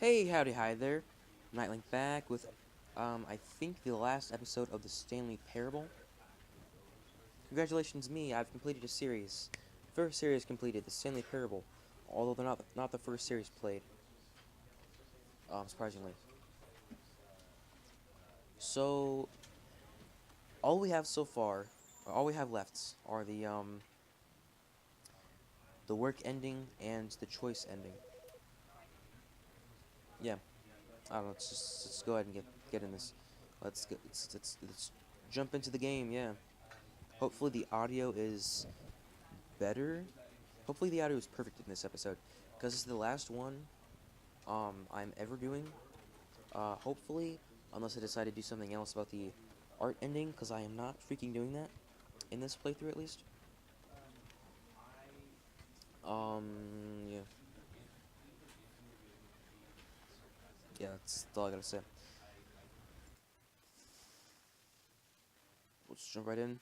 Hey, howdy, hi there. Nightlink back with, I think the last episode of the Stanley Parable. Congratulations, me, I've completed a series. First series completed, the Stanley Parable, although they're not the first series played, surprisingly. So, all we have so far, all we have left are the work ending and the choice ending. Yeah, I don't know, let's go ahead and get in this. Let's jump into the game, yeah. Hopefully the audio is better. Hopefully the audio is perfect in this episode, because this is the last one I'm ever doing. Hopefully, unless I decide to do something else about the art ending, because I am not freaking doing that in this playthrough at least. Yeah. Yeah, that's all I gotta say. Let's jump right in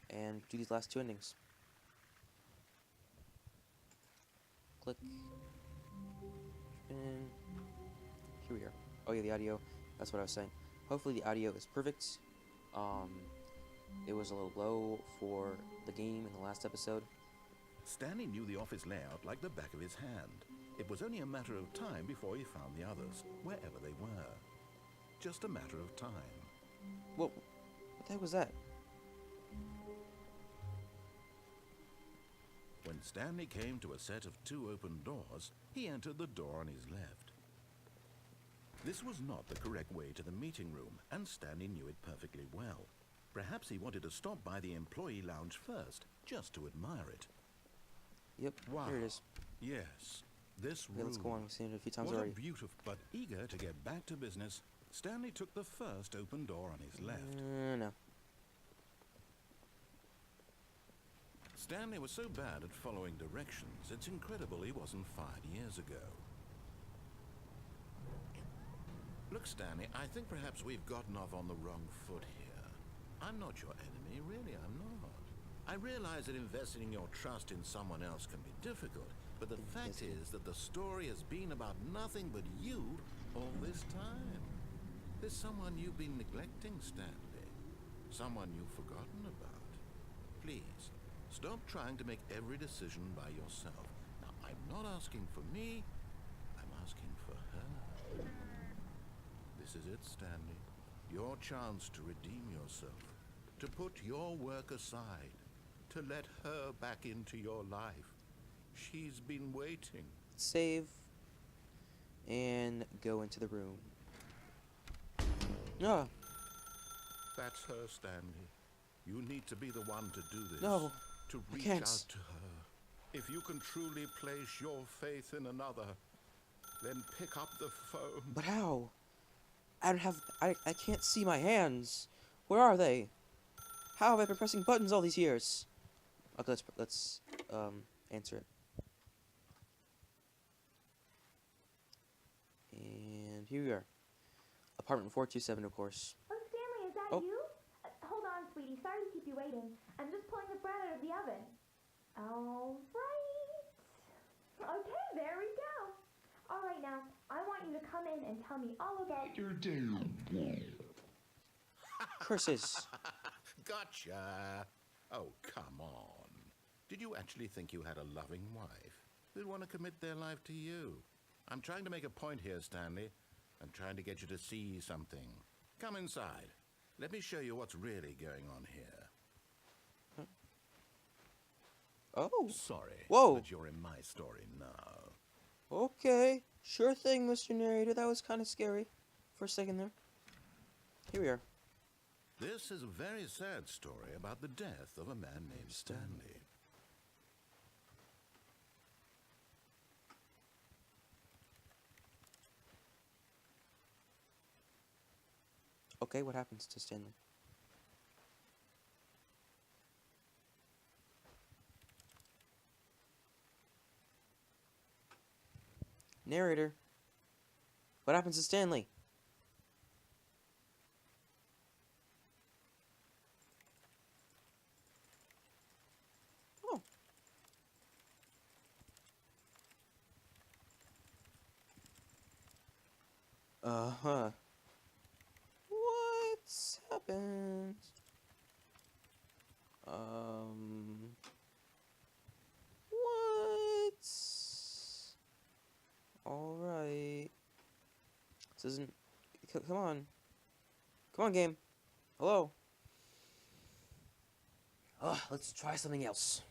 and do these last two endings. Click. And here we are. Oh yeah, the audio. That's what I was saying. Hopefully the audio is perfect. Um, it was a little low for the game in the last episode. Stanley knew the office layout like the back of his hand. It was only a matter of time before he found the others, wherever they were. Just a matter of time. Whoa, what the heck was that? When Stanley came to a set of two open doors, he entered the door on his left. This was not the correct way to the meeting room, and Stanley knew it perfectly well. Perhaps he wanted to stop by the employee lounge first, just to admire it. Yep, Wow. here it is. Yes, this room. Yeah, let's go on. We've seen it a few times What already. a beautiful, but eager to get back to business, Stanley took the first open door on his left. No. Stanley was so bad at following directions, it's incredible he wasn't fired years ago. Look, Stanley, I think perhaps we've gotten off on the wrong foot here. I'm not your enemy, really, I'm not. I realize that investing your trust in someone else can be difficult, but the fact is that the story has been about nothing but you all this time. There's someone you've been neglecting, Stanley. Someone you've forgotten about. Please, stop trying to make every decision by yourself. Now, I'm not asking for me, I'm asking for her. This is it, Stanley. Your chance to redeem yourself. To put your work aside. To let her back into your life. She's been waiting. Save. And go into the room. No. That's her, Stanley. You need to be the one to do this. No. To I reach can't. out to her. If you can truly place your faith in another, then pick up the phone. But how? I can't see my hands. Where are they? How have I been pressing buttons all these years? Okay, let's answer it. And here we are. Apartment 427, of course. Oh, Stanley, is that Oh. you? Hold on, sweetie. Sorry to keep you waiting. I'm just pulling the bread out of the oven. All right. Okay, there we go. All right, now, I want you to come in and tell me all about your day. Curses. Gotcha. Oh, come on. Did you actually think you had a loving wife who'd want to commit their life to you? I'm trying to make a point here, Stanley. I'm trying to get you to see something. Come inside. Let me show you what's really going on here. Oh. Sorry, Whoa. but you're in my story now. Okay. Sure thing, Mr. Narrator. That was kind of scary for a second there. Here we are. This is a very sad story about the death of a man named Stanley. Okay, what happens to Stanley? Narrator. What happens to Stanley? Oh. Uh-huh. What's happened? What? Alright. This isn't... Come on. Come on, game. Hello? Ugh, let's try something else.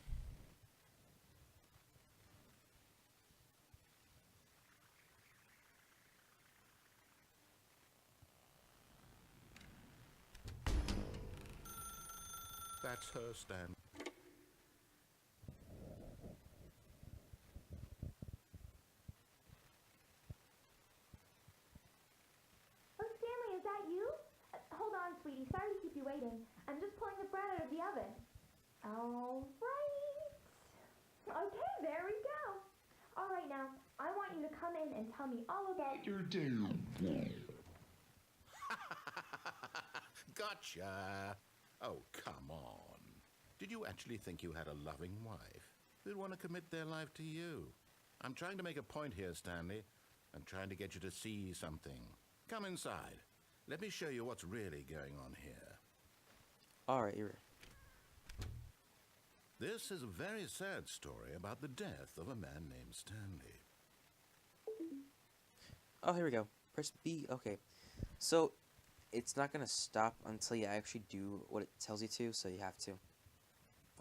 That's her, Stan. Oh, Stanley, is that you? Hold on, sweetie. Sorry to keep you waiting. I'm just pulling the bread out of the oven. All right. Okay, there we go. All right, now, I want you to come in and tell me all about your day. Gotcha! Oh, come on. Did you actually think you had a loving wife who'd want to commit their life to you? I'm trying to make a point here, Stanley. I'm trying to get you to see something. Come inside. Let me show you what's really going on here. Alright, you're... This is a very sad story about the death of a man named Stanley. Oh, here we go. Press B. Okay. So, it's not gonna stop until you actually do what it tells you to, so you have to.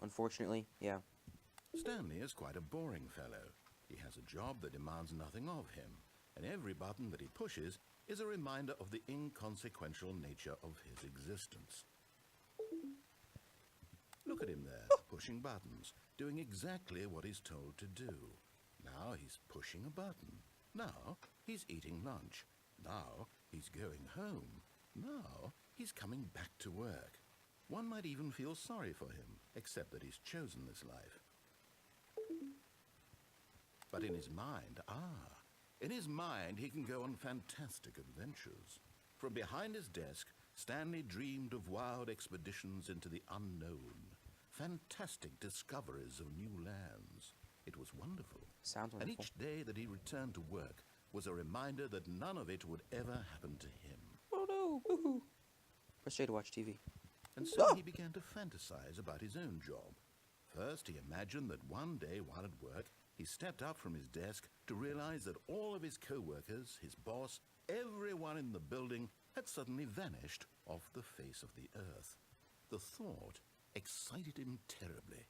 Unfortunately, yeah. Stanley is quite a boring fellow. He has a job that demands nothing of him, and every button that he pushes is a reminder of the inconsequential nature of his existence. Look at him there, pushing buttons, doing exactly what he's told to do. Now he's pushing a button. Now he's eating lunch. Now he's going home. Now he's coming back to work. One might even feel sorry for him, except that he's chosen this life. But in his mind, in his mind he can go on fantastic adventures. From behind his desk, Stanley dreamed of wild expeditions into the unknown, fantastic discoveries of new lands. It was wonderful. Sounds And wonderful. each day that he returned to work was a reminder that none of it would ever happen to him. Oh no! Woohoo! Press J to watch TV. And so he began to fantasize about his own job. First, he imagined that one day while at work, he stepped up from his desk to realize that all of his co-workers, his boss, everyone in the building had suddenly vanished off the face of the earth. The thought excited him terribly.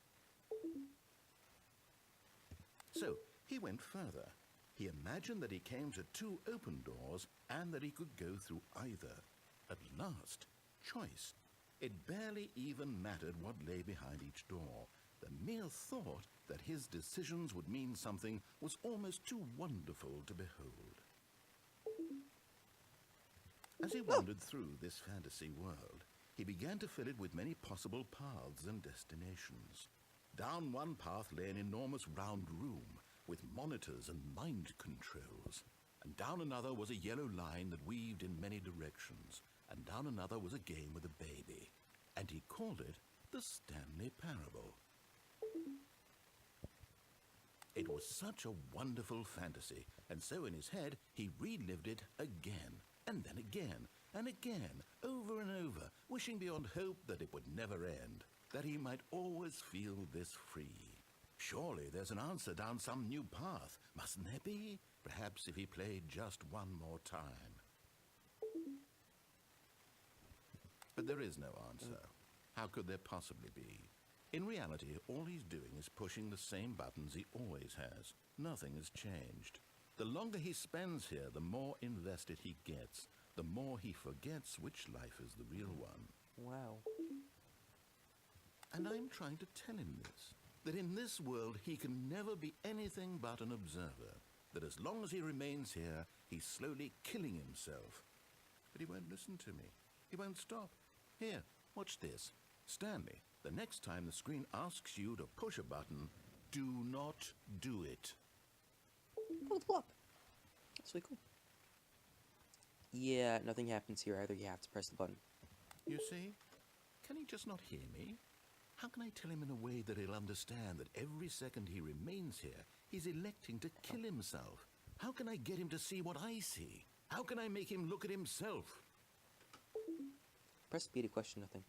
So he went further. He imagined that he came to two open doors and that he could go through either. At last, choice. It barely even mattered what lay behind each door. The mere thought that his decisions would mean something was almost too wonderful to behold. As he wandered through this fantasy world, he began to fill it with many possible paths and destinations. Down one path lay an enormous round room with monitors and mind controls. And down another was a yellow line that weaved in many directions. And down another was a game with a baby. And he called it the Stanley Parable. It was such a wonderful fantasy, and so in his head he relived it again, and then again, and again, over and over, wishing beyond hope that it would never end, that he might always feel this free. Surely there's an answer down some new path, mustn't there be? Perhaps if he played just one more time. But there is no answer. How could there possibly be? In reality, all he's doing is pushing the same buttons he always has. Nothing has changed. The longer he spends here, the more invested he gets, the more he forgets which life is the real one. Wow. And I'm trying to tell him this, that in this world he can never be anything but an observer, that as long as he remains here, he's slowly killing himself. But he won't listen to me. He won't stop. Here, watch this. Stanley, the next time the screen asks you to push a button, do not do it. Oh, the block. That's really cool. Yeah, nothing happens here either. You have to press the button. You see? Can he just not hear me? How can I tell him in a way that he'll understand that every second he remains here, he's electing to kill himself? How can I get him to see what I see? How can I make him look at himself? Press B to question nothing.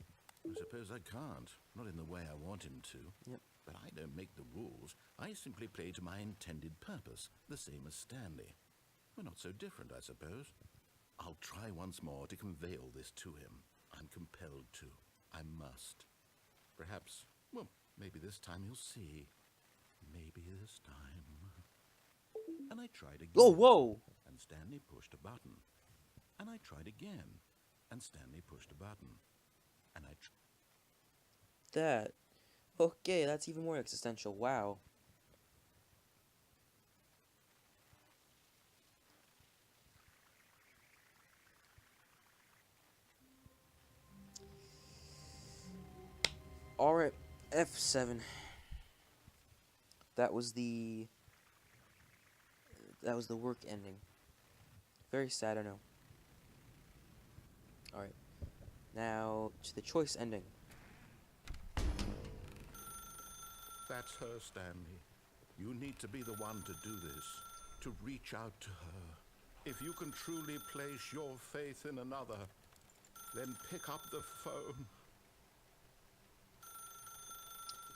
I suppose I can't. Not in the way I want him to. Yep. But I don't make the rules. I simply play to my intended purpose, the same as Stanley. We're not so different, I suppose. I'll try once more to convey all this to him. I'm compelled to. I must. Perhaps, well, maybe this time he'll see. Maybe this time. And I tried again. Oh, whoa! And Stanley pushed a button. And I tried again. And Stanley pushed a button. And That. Okay, that's even more existential. Wow. Alright, F7. That was the work ending. Very sad, I know. Alright. Now to the choice ending. That's her, Stanley. You need to be the one to do this, to reach out to her. If you can truly place your faith in another, then pick up the phone.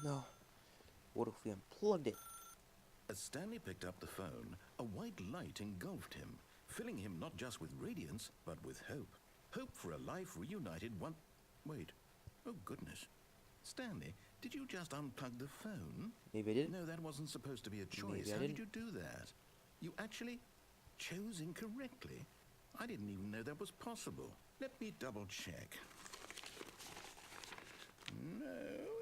No. What if we unplugged it? As Stanley picked up the phone, a white light engulfed him, filling him not just with radiance, but with hope. Hope for a life reunited one... Wait. Oh, goodness. Stanley, did you just unplug the phone? Maybe I did. No, that wasn't supposed to be a choice. Maybe I How did didn't. you do that? You actually chose incorrectly? I didn't even know that was possible. Let me double check. No,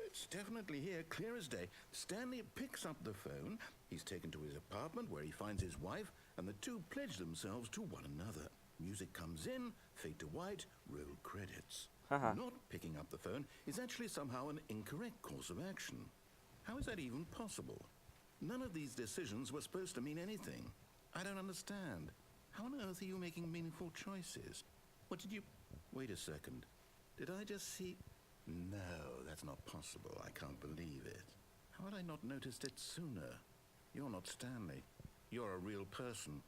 it's definitely here, clear as day. Stanley picks up the phone. He's taken to his apartment where he finds his wife, and the two pledge themselves to one another. Music comes in, fade to white, roll credits. Haha. Not picking up the phone is actually somehow an incorrect course of action. How is that even possible? None of these decisions were supposed to mean anything. I don't understand. How on earth are you making meaningful choices? What did you... Wait a second. Did I just see... No, that's not possible. I can't believe it. How had I not noticed it sooner? You're not Stanley. You're a real person.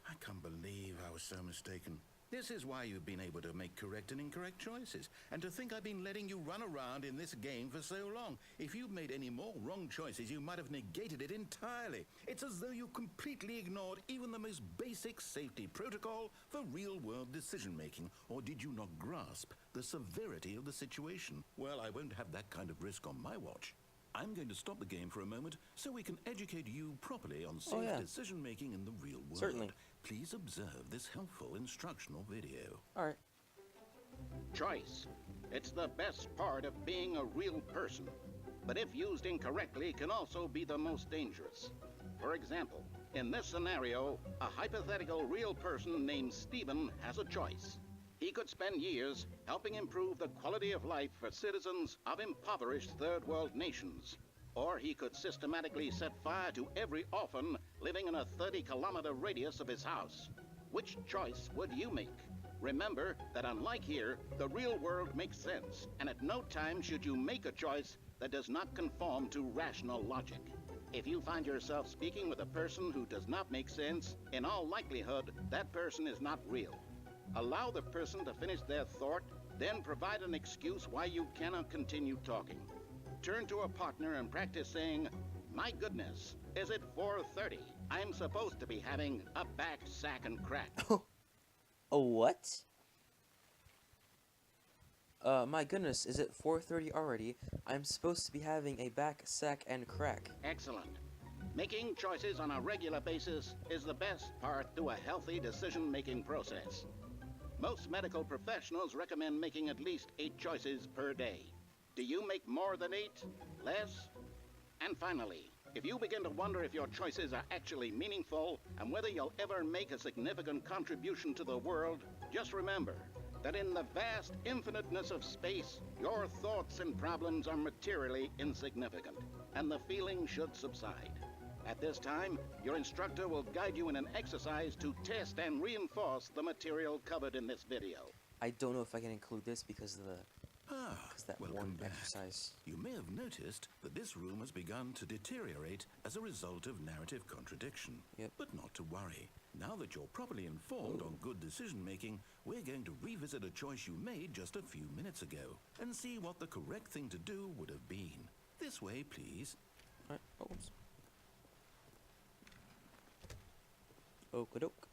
I can't believe I was so mistaken. This is why you've been able to make correct and incorrect choices. And to think I've been letting you run around in this game for so long. If you'd made any more wrong choices, you might have negated it entirely. It's as though you completely ignored even the most basic safety protocol for real-world decision-making. Or did you not grasp the severity of the situation? Well, I won't have that kind of risk on my watch. I'm going to stop the game for a moment so we can educate you properly on safe decision-making in the real world. Certainly. Please observe this helpful instructional video. Alright. Choice. It's the best part of being a real person, but if used incorrectly can also be the most dangerous. For example, in this scenario, a hypothetical real person named Stephen has a choice. He could spend years helping improve the quality of life for citizens of impoverished third world nations. Or he could systematically set fire to every orphan living in a 30-kilometer radius of his house. Which choice would you make? Remember that unlike here, the real world makes sense, and at no time should you make a choice that does not conform to rational logic. If you find yourself speaking with a person who does not make sense, in all likelihood, that person is not real. Allow the person to finish their thought, then provide an excuse why you cannot continue talking. Turn to a partner and practice saying, "My goodness, is it 4:30? I'm supposed to be having a back, sack, and crack." A what? My goodness, is it 4:30 already? I'm supposed to be having a back, sack, and crack. Excellent. Making choices on a regular basis is the best part to a healthy decision-making process. Most medical professionals recommend making at least 8 choices per day. Do you make more than 8? Less? And finally, if you begin to wonder if your choices are actually meaningful and whether you'll ever make a significant contribution to the world, just remember that in the vast infiniteness of space, your thoughts and problems are materially insignificant, and the feeling should subside. At this time, your instructor will guide you in an exercise to test and reinforce the material covered in this video. I don't know if I can include this because of the that Welcome one back. exercise. You may have noticed that this room has begun to deteriorate as a result of narrative contradiction. Yep. But not to worry. Now that you're properly informed on good decision making, we're going to revisit a choice you made just a few minutes ago and see what the correct thing to do would have been. This way, please. Alright, oops. Okie-doke.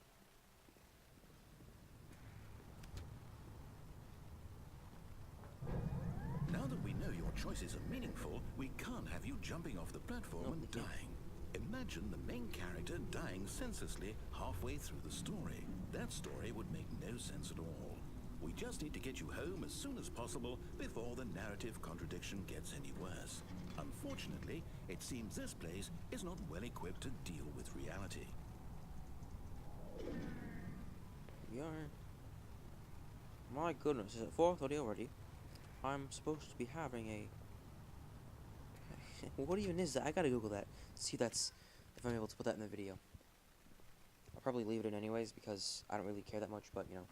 Now that we know your choices are meaningful, we can't have you jumping off the platform and dying. Imagine the main character dying senselessly halfway through the story. That story would make no sense at all. We just need to get you home as soon as possible before the narrative contradiction gets any worse. Unfortunately, it seems this place is not well equipped to deal with reality. We are. My goodness, is it 4:30 already? I'm supposed to be having a... What even is that? I gotta Google that. See if I'm able to put that in the video. I'll probably leave it in anyways because I don't really care that much, but you know.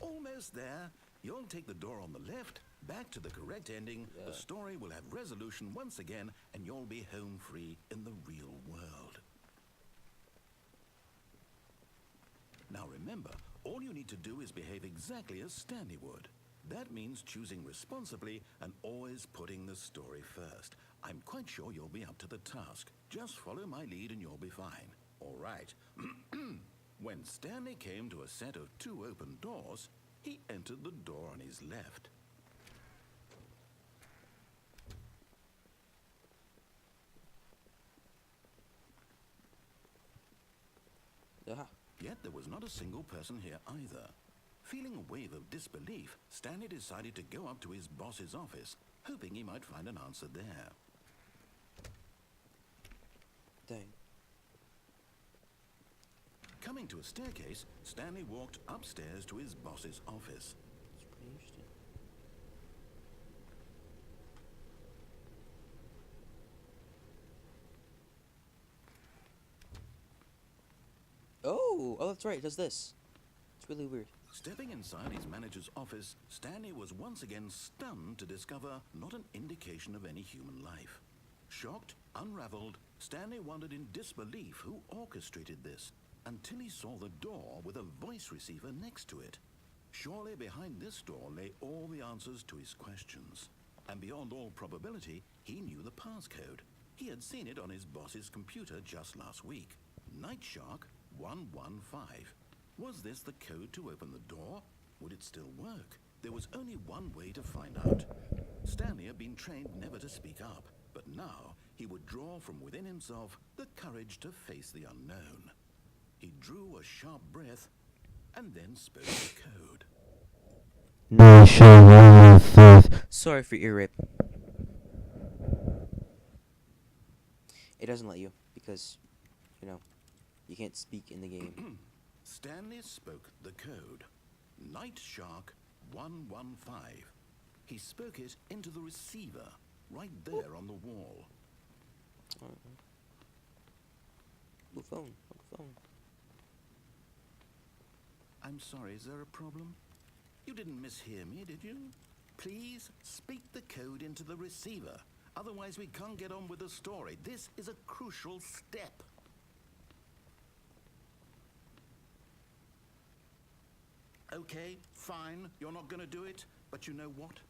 Almost there. You'll take the door on the left, back to the correct ending. Yeah. The story will have resolution once again, and you'll be home free in the real world. Now remember, all you need to do is behave exactly as Stanley would. That means choosing responsibly and always putting the story first. I'm quite sure you'll be up to the task. Just follow my lead and you'll be fine. All right. When Stanley came to a set of 2 open doors, he entered the door on his left. Yeah. Yet there was not a single person here either. Feeling a wave of disbelief, Stanley decided to go up to his boss's office, hoping he might find an answer there. Dang. Coming to a staircase, Stanley walked upstairs to his boss's office. It's pretty interesting. Oh, that's right. It does this. It's really weird. Stepping inside his manager's office, Stanley was once again stunned to discover not an indication of any human life. Shocked, unraveled, Stanley wondered in disbelief who orchestrated this, until he saw the door with a voice receiver next to it. Surely behind this door lay all the answers to his questions. And beyond all probability, he knew the passcode. He had seen it on his boss's computer just last week. Night Shark 115. Was this the code to open the door? Would it still work? There was only one way to find out. Stanley had been trained never to speak up, but now he would draw from within himself the courage to face the unknown. He drew a sharp breath and then spoke the code. Sorry for ear rape. It doesn't let you because, you know, you can't speak in the game. Stanley spoke the code. Night Shark 115. He spoke it into the receiver, right there on the wall. Move phone. I'm sorry, is there a problem? You didn't mishear me, did you? Please speak the code into the receiver. Otherwise we can't get on with the story. This is a crucial step. Okay, fine, you're not gonna do it, but you know what?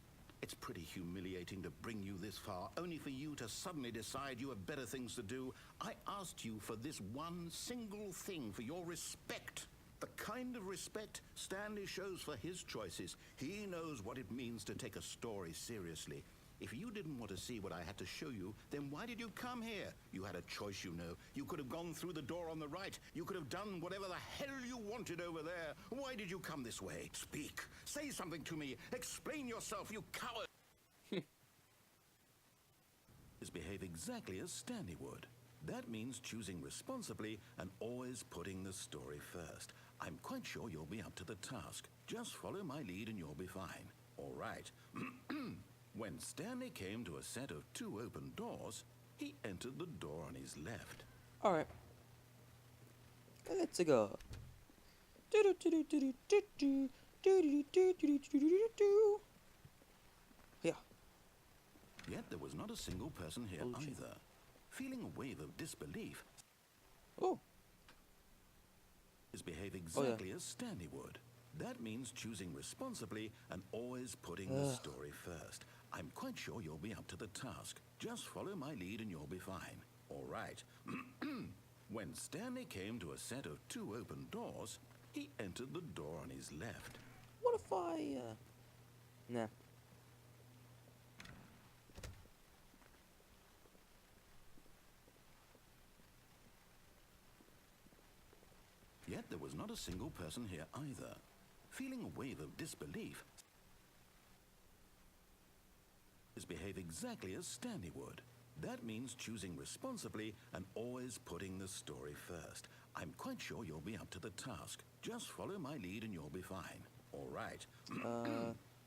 It's pretty humiliating to bring you this far, only for you to suddenly decide you have better things to do. I asked you for this one single thing, for your respect. The kind of respect Stanley shows for his choices. He knows what it means to take a story seriously. If you didn't want to see what I had to show you, then why did you come here? You had a choice, you know. You could have gone through the door on the right. You could have done whatever the hell you wanted over there. Why did you come this way? Speak. Say something to me. Explain yourself, you coward. Behave exactly as Stanley would. That means choosing responsibly and always putting the story first. I'm quite sure you'll be up to the task. Just follow my lead and you'll be fine. All right. When Stanley came to a set of 2 open doors, he entered the door on his left. Alright. Let's go. Yeah. Yet there was not a single person here Oh, shit. either. Feeling a wave of disbelief, Oh. behave Oh, exactly as Stanley would. That means choosing responsibly and always putting the story first. I'm quite sure you'll be up to the task. Just follow my lead and you'll be fine. All right. When Stanley came to a set of 2 open doors, he entered the door on his left. What if I, Nah. Yet there was not a single person here either. Feeling a wave of disbelief, behave exactly as Stanley would. That means choosing responsibly and always putting the story first. I'm quite sure you'll be up to the task. Just follow my lead and you'll be fine. All right.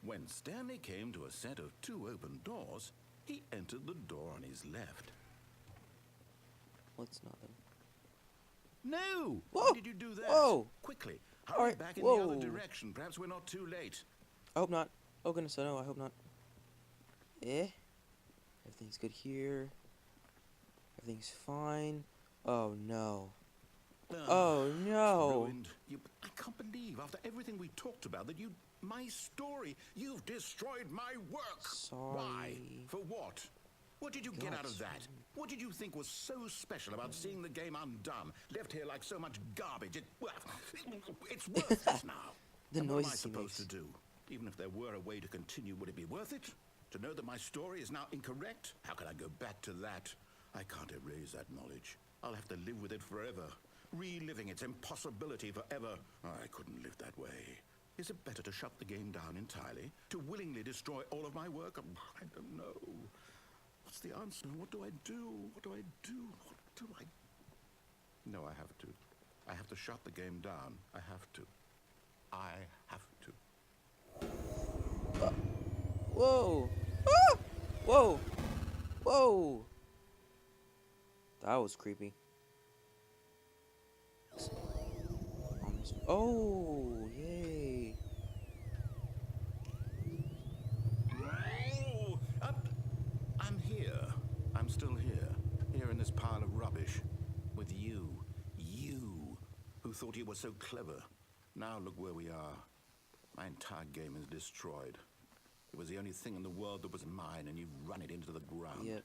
When Stanley came to a set of 2 open doors, he entered the door on his left. Let's not then. No! Whoa! Why did you do that? Whoa! Quickly, All hurry right, back in the other whoa. direction. Perhaps we're not too late. I hope not. Oh goodness, I know. I hope not. Everything's good here. Everything's fine. Oh no. Oh no. Ruined. I can't believe, after everything we talked about, that my story, you've destroyed my work. Sorry. Why? For what? What did you get out of that? sorry. What did you think was so special about seeing the game undone, left here like so much garbage? It's worthless now. The And what am I noises he supposed makes. to do? Even if there were a way to continue, would it be worth it? To know that my story is now incorrect? How can I go back to that? I can't erase that knowledge. I'll have to live with it forever, reliving its impossibility forever. I couldn't live that way. Is it better to shut the game down entirely? To willingly destroy all of my work? I don't know. What's the answer? What do I do? What do I do? What do I... No, I have to. I have to shut the game down. I have to. I have to. Whoa. Ah! Whoa. Whoa. That was creepy. Oh, yay. Oh, I'm here. I'm still here. Here in this pile of rubbish. With you. You. Who thought you were so clever. Now look where we are. My entire game is destroyed. It was the only thing in the world that was mine, and you've run it into the ground. Yep.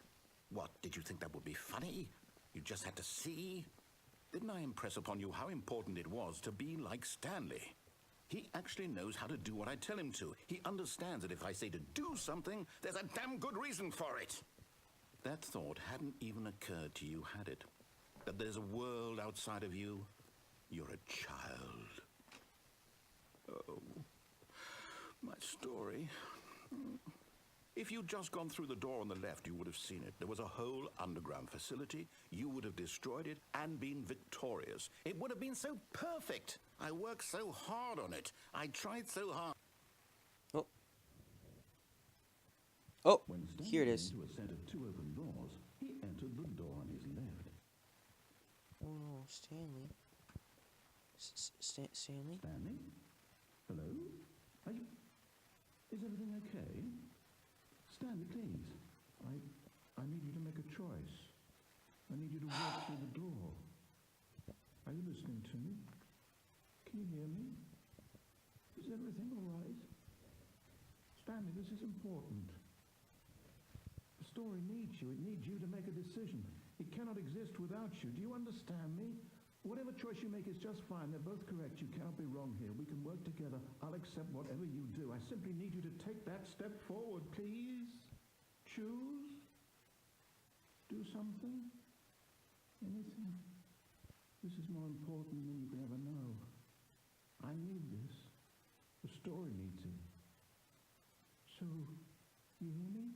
What, did you think that would be funny? You just had to see? Didn't I impress upon you how important it was to be like Stanley? He actually knows how to do what I tell him to. He understands that if I say to do something, there's a damn good reason for it. That thought hadn't even occurred to you, had it? That there's a world outside of you? You're a child. Oh, my story. If you'd just gone through the door on the left, you would have seen it. There was a whole underground facility. You would have destroyed it and been victorious. It would have been so perfect. I worked so hard on it. I tried so hard. Oh. Oh, When Stanley here it is. came to a set of 2 open doors, he entered the door on his left. Oh no, Stanley. Stanley? Stanley? Hello? Are you... Is everything okay? Stanley, please. I need you to make a choice. I need you to walk through the door. Are you listening to me? Can you hear me? Is everything all right? Stanley, this is important. The story needs you. It needs you to make a decision. It cannot exist without you. Do you understand me? Whatever choice you make is just fine. They're both correct. You cannot be wrong here. We can work together. I'll accept whatever you do. I simply need you to take that step forward, please. Choose. Do something. Anything. This is more important than you can ever know. I need this. The story needs it. So, you hear me?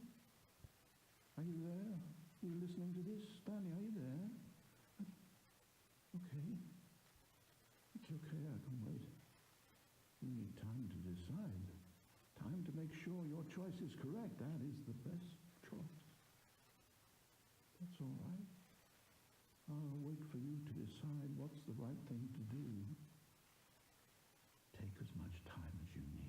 Are you there? Are you listening to this? Stanley, are you there? Okay. It's okay, I can wait. You need time to decide. Time to make sure your choice is correct. That is the best choice. That's all right. I'll wait for you to decide what's the right thing to do. Take as much much time as you need.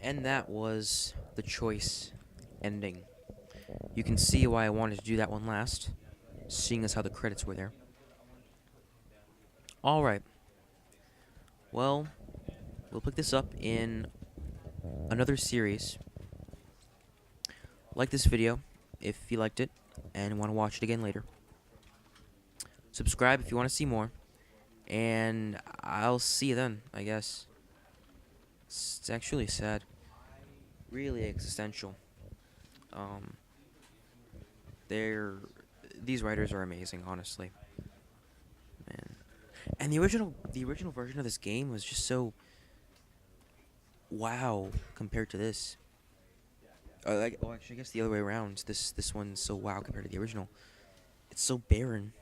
And that was the choice ending. You can see why I wanted to do that one last, seeing as how the credits were there. Alright. Well, we'll pick this up in another series. Like this video if you liked it and want to watch it again later. Subscribe if you want to see more. And I'll see you then, I guess. It's actually sad. Really existential. They're these writers are amazing, honestly. Man. And the original version of this game was just so wow compared to this. Actually, I guess the other way around. This one's so wow compared to the original. It's so barren.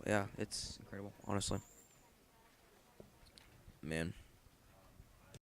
Yeah, it's incredible, honestly. Man.